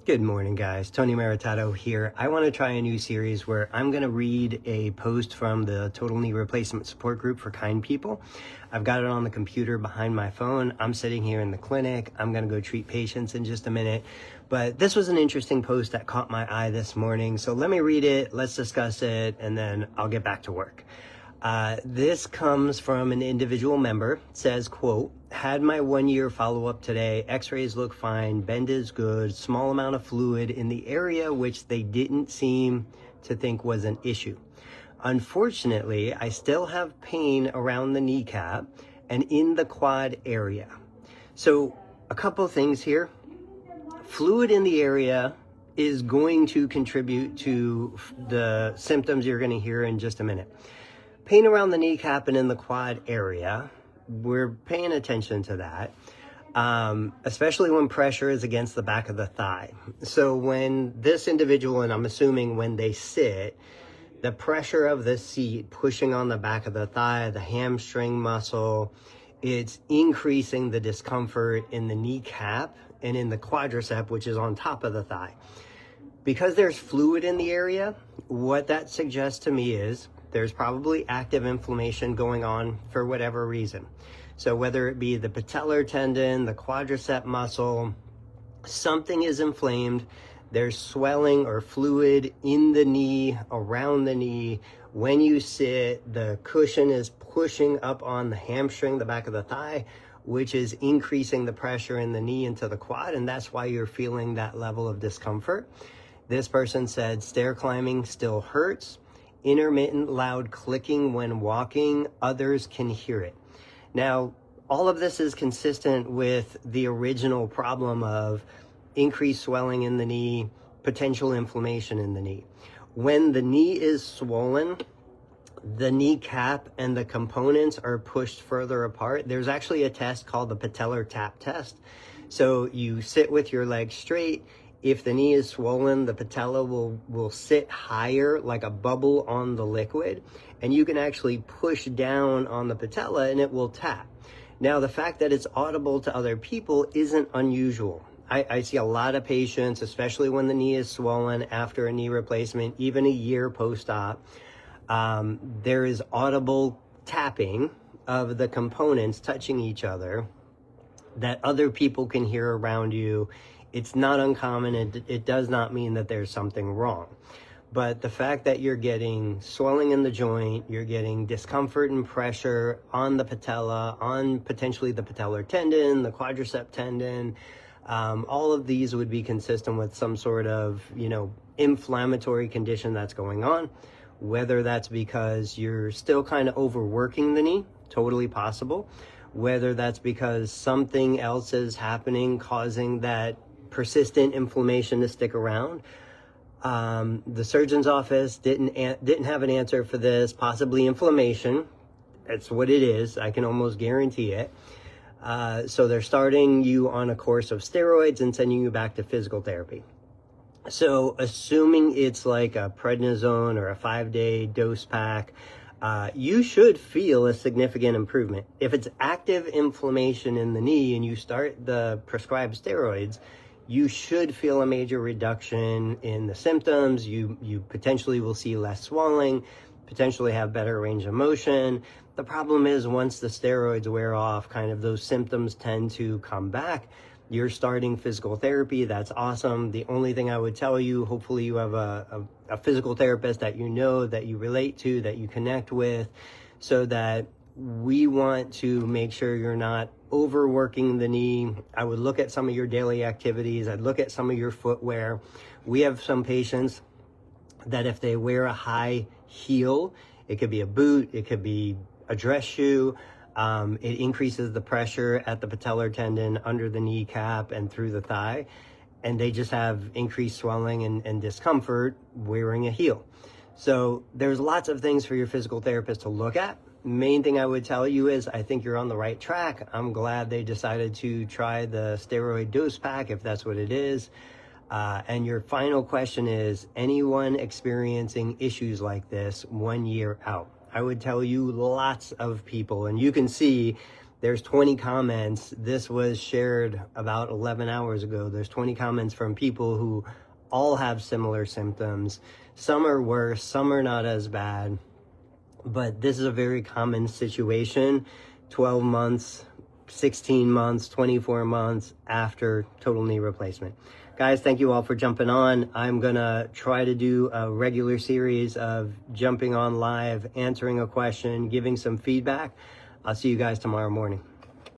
Good morning, guys. Tony Maritato here. I want to try a new series where I'm going to read a post from the Total Knee Replacement Support Group for Kind People. I've got it on the computer behind my phone. I'm sitting here in the clinic. I'm going to go treat patients in just a minute. But this was an interesting post that caught my eye this morning. So let me read it, let's discuss it, and then I'll get back to work. This comes from an individual member. It says, quote, had my 1 year follow-up today. X-rays look fine. Bend is good. Small amount of fluid in the area, which they didn't seem to think was an issue. Unfortunately, I still have pain around the kneecap and in the quad area. So a couple things here. Fluid in the area is going to contribute to the symptoms you're going to hear in just a minute. Pain around the kneecap and in the quad area, we're paying attention to that, especially when pressure is against the back of the thigh. So when this individual, and I'm assuming when they sit, the pressure of the seat pushing on the back of the thigh, the hamstring muscle, it's increasing the discomfort in the kneecap and in the quadricep, which is on top of the thigh. Because there's fluid in the area, what that suggests to me is there's probably active inflammation going on for whatever reason. So whether it be the patellar tendon, the quadricep muscle, something is inflamed. There's swelling or fluid in the knee, around the knee. When you sit, the cushion is pushing up on the hamstring, the back of the thigh, which is increasing the pressure in the knee into the quad, and that's why you're feeling that level of discomfort. This person said stair climbing still hurts. Intermittent loud clicking when walking, others can hear it. Now, all of this is consistent with the original problem of increased swelling in the knee, potential inflammation in the knee. When the knee is swollen, the kneecap and the components are pushed further apart. There's actually a test called the patellar tap test. So you sit with your legs straight. If the knee is swollen, the patella will sit higher like a bubble on the liquid, and you can actually push down on the patella and it will tap. Now, the fact that it's audible to other people isn't unusual. I see a lot of patients, especially when the knee is swollen after a knee replacement, even a year post-op, there is audible tapping of the components touching each other that other people can hear around you. It's not uncommon. It does not mean that there's something wrong. But the fact that you're getting swelling in the joint, you're getting discomfort and pressure on the patella, on potentially the patellar tendon, the quadricep tendon, all of these would be consistent with some sort of, inflammatory condition that's going on. Whether that's because you're still kind of overworking the knee, totally possible. Whether that's because something else is happening causing that persistent inflammation to stick around. The surgeon's office didn't have an answer for this, possibly inflammation. That's what it is. I can almost guarantee it. So they're starting you on a course of steroids and sending you back to physical therapy. So assuming it's like a prednisone or a 5-day dose pack, you should feel a significant improvement. If it's active inflammation in the knee and you start the prescribed steroids, you should feel a major reduction in the symptoms. You potentially will see less swelling, potentially have better range of motion. The problem is once the steroids wear off, kind of those symptoms tend to come back. You're starting physical therapy. That's awesome. The only thing I would tell you, hopefully you have a physical therapist that you know, that you relate to, that you connect with, so that we want to make sure you're not overworking the knee. I would look at some of your daily activities. I'd look at some of your footwear. We have some patients that if they wear a high heel, it could be a boot, it could be a dress shoe, it increases the pressure at the patellar tendon under the kneecap and through the thigh, and they just have increased swelling and discomfort wearing a heel. So there's lots of things for your physical therapist to look at. Main thing I would tell you is I think you're on the right track. I'm glad they decided to try the steroid dose pack, if that's what it is. And your final question is, anyone experiencing issues like this 1 year out? I would tell you lots of people, and you can see There's 20 comments. This was shared about 11 hours ago. There's 20 comments from people who all have similar symptoms. Some are worse, some are not as bad, but this is a very common situation. 12 months, 16 months, 24 months after total knee replacement. Guys, thank you all for jumping on. I'm gonna try to do a regular series of jumping on live, answering a question, giving some feedback. I'll see you guys tomorrow morning.